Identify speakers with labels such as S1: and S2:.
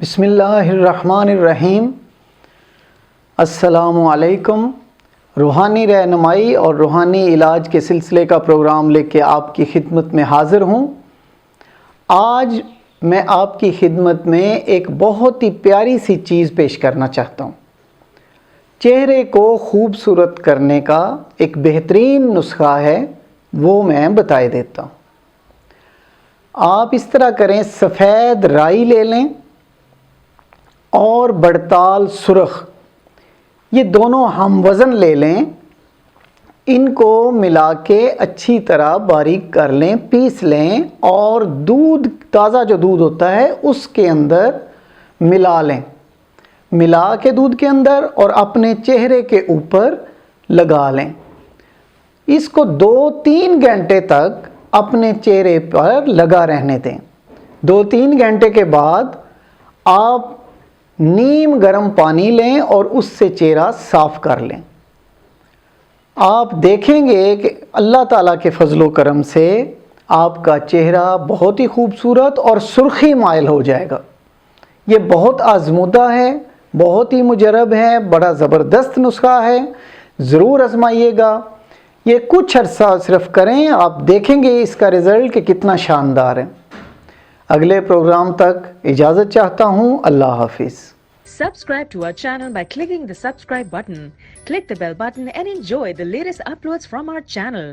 S1: بسم اللہ الرحمن الرحیم۔ السلام علیکم۔ روحانی رہنمائی اور روحانی علاج کے سلسلے کا پروگرام لے کے آپ کی خدمت میں حاضر ہوں۔ آج میں آپ کی خدمت میں ایک بہت ہی پیاری سی چیز پیش کرنا چاہتا ہوں۔ چہرے کو خوبصورت کرنے کا ایک بہترین نسخہ ہے، وہ میں بتائے دیتا ہوں۔ آپ اس طرح کریں، سفید رائی لے لیں اور بڑتال سرخ، یہ دونوں ہم وزن لے لیں، ان کو ملا کے اچھی طرح باریک کر لیں، پیس لیں اور دودھ، تازہ جو دودھ ہوتا ہے اس کے اندر ملا لیں، ملا کے دودھ کے اندر اور اپنے چہرے کے اوپر لگا لیں۔ اس کو 2-3 گھنٹے تک اپنے چہرے پر لگا رہنے دیں۔ 2-3 گھنٹے کے بعد آپ نیم گرم پانی لیں اور اس سے چہرہ صاف کر لیں۔ آپ دیکھیں گے کہ اللہ تعالیٰ کے فضل و کرم سے آپ کا چہرہ بہت ہی خوبصورت اور سرخی مائل ہو جائے گا۔ یہ بہت آزمودہ ہے، بہت ہی مجرب ہے، بڑا زبردست نسخہ ہے، ضرور آزمائیے گا۔ یہ کچھ عرصہ صرف کریں، آپ دیکھیں گے اس کا رزلٹ کہ کتنا شاندار ہے۔ اگلے پروگرام تک اجازت چاہتا ہوں۔ اللہ حافظ۔
S2: Subscribe to our channel by clicking the subscribe button. Click the bell button and enjoy the latest uploads from our channel.